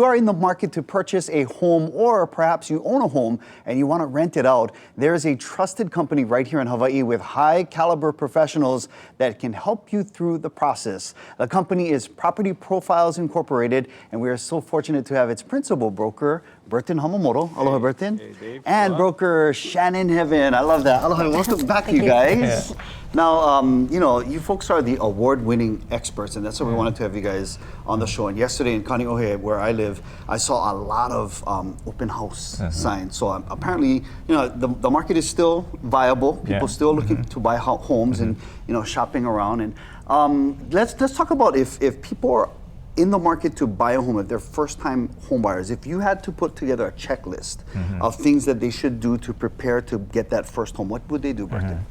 you are in the market to purchase a home, or perhaps you own a home and you want to rent it out, there is a trusted company right here in Hawaii with high caliber professionals that can help you through the process. The company is Property Profiles Incorporated, and we are so fortunate to have its principal broker, Burton Hamamoto. Aloha, Burton. Hey, Dave. And broker Shannon Heaven. I love that. Aloha, welcome back, you guys. Now, you folks are the award-winning experts, and that's why we wanted to have you guys on the show. And yesterday in Kaneohe, where I live, I saw a lot of open house signs. So apparently, the market is still viable. People still looking to buy homes and shopping around. And let's talk about if people are in the market to buy a home, if they're first-time home buyers, if you had to put together a checklist of things that they should do to prepare to get that first home, what would they do, Burton?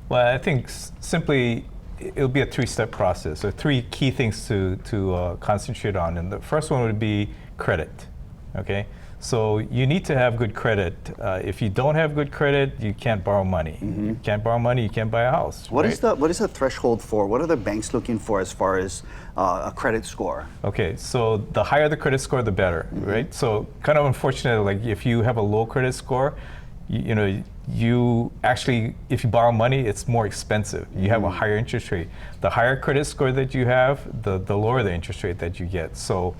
Well, I think simply it'll be a three-step process. There are three key things to concentrate on, and the first one would be credit. Okay, so you need to have good credit. If you don't have good credit, you can't borrow money. You can't borrow money, you can't buy a house. What is the threshold for? What are the banks looking for as far as a credit score? Okay, so the higher the credit score, the better, right? So kind of unfortunate, like if you have a low credit score, you actually, if you borrow money, it's more expensive. You have a higher interest rate. The higher credit score that you have, the lower the interest rate that you get. So,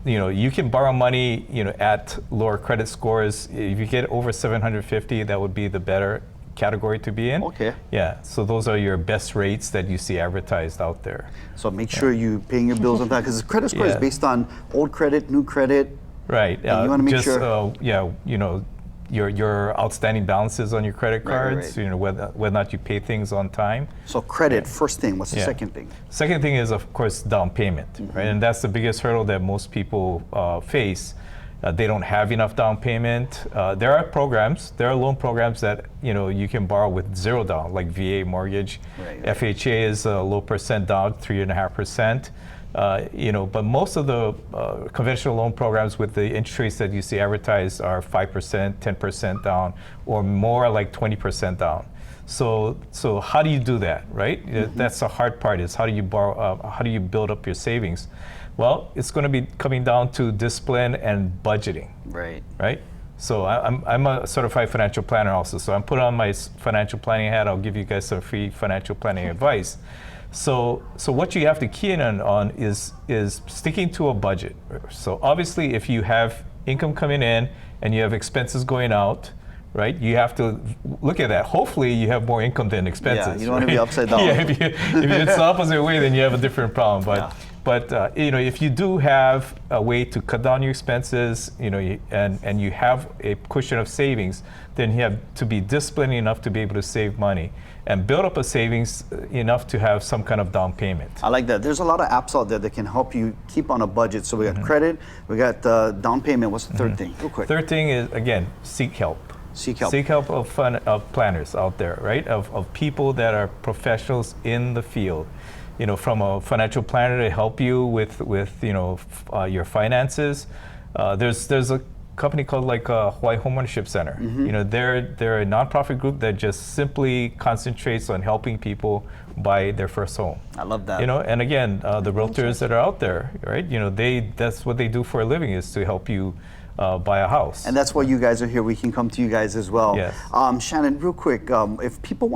you can borrow money, at lower credit scores. If you get over 750, that would be the better category to be in. Okay. Yeah, so those are your best rates that you see advertised out there. So make sure you're paying your bills on time, because the credit score is based on old credit, new credit. Right. You want to make sure. Your outstanding balances on your credit cards, Right. Whether or not you pay things on time. So credit, first thing. What's the second thing? Second thing is, of course, down payment, right? And that's the biggest hurdle that most people face. They don't have enough down payment. There are loan programs that you can borrow with zero down, like VA mortgage. Right. FHA is a low percent down, 3.5%. But most of the conventional loan programs with the interest rates that you see advertised are 5%, 10% down, or more like 20% down. So how do you do that, right? That's the hard part, is how do you borrow, how do you build up your savings? Well, it's going to be coming down to discipline and budgeting. Right? So I'm a certified financial planner also. So I'm putting on my financial planning hat. I'll give you guys some free financial planning advice. So what you have to key in on is sticking to a budget. So obviously, if you have income coming in and you have expenses going out, right? You have to look at that. Hopefully, you have more income than expenses. Yeah, you don't want to be upside down. Yeah, if it's the opposite way, then you have a different problem. But if you do have a way to cut down your expenses, and you have a cushion of savings, then you have to be disciplined enough to be able to save money and build up a savings enough to have some kind of down payment. I like that. There's a lot of apps out there that can help you keep on a budget. So we got credit, we got down payment. What's the third thing? Real quick. Third thing is, again, seek help. Seek help. Seek help of planners out there, right? Of people that are professionals in the field. From a financial planner to help you with your finances. There's a company called Hawaii Homeownership Center. They're a nonprofit group that just simply concentrates on helping people buy their first home. I love that. And again, the realtors that are out there, right? That's what they do for a living, is to help you buy a house. And that's why you guys are here. We can come to you guys as well. Yes. Shannon, real quick, if people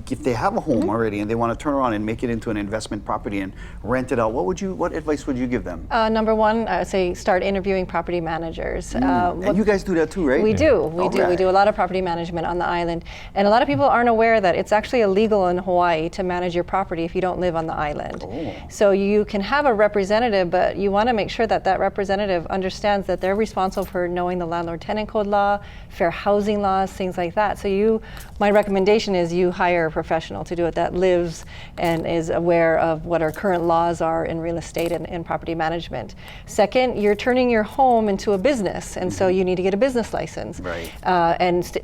if they have a home already and they want to turn around and make it into an investment property and rent it out, what advice would you give them? Number one, I would say start interviewing property managers. And you guys do that too, right? We do. We do a lot of property management on the island. And a lot of people aren't aware that it's actually illegal in Hawaii to manage your property if you don't live on the island. So you can have a representative, but you want to make sure that that representative understands that they're responsible for knowing the landlord-tenant code law, fair housing laws, things like that. So my recommendation is you hire a professional to do it that lives and is aware of what our current laws are in real estate and property management. Second, you're turning your home into a business, and so you need to get a business license. Right.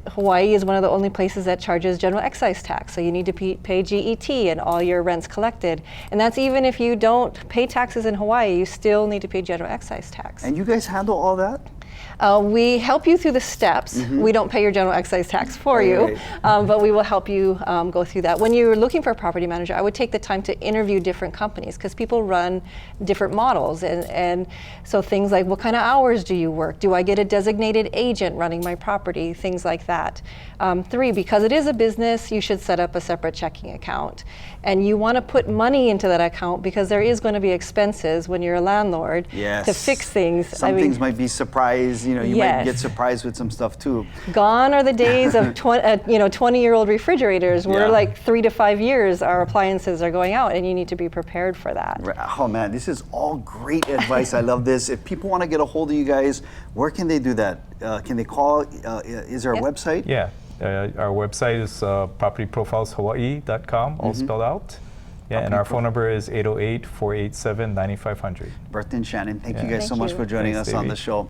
Hawaii is one of the only places that charges general excise tax, so you need to pay GET and all your rents collected. And that's even if you don't pay taxes in Hawaii, you still need to pay general excise tax. And you guys handle all that? We help you through the steps. We don't pay your general excise tax for you, but we will help you go through that. When you're looking for a property manager, I would take the time to interview different companies because people run different models. And so things like, what kind of hours do you work? Do I get a designated agent running my property? Things like that. 3, because it is a business, you should set up a separate checking account. And you want to put money into that account because there is going to be expenses when you're a landlord to fix things. Some things might be surprise. You know, you might get surprised with some stuff too. Gone are the days of 20-year-old refrigerators where like 3 to 5 years our appliances are going out, and you need to be prepared for that. Oh man, this is all great advice. I love this. If people want to get a hold of you guys, where can they do that? Can they call? Is there a website? Yeah. Our website is propertyprofileshawaii.com, all spelled out. Yeah, and our phone number is 808-487-9500. Bertha and Shannon, thank you guys so much for joining us on the show.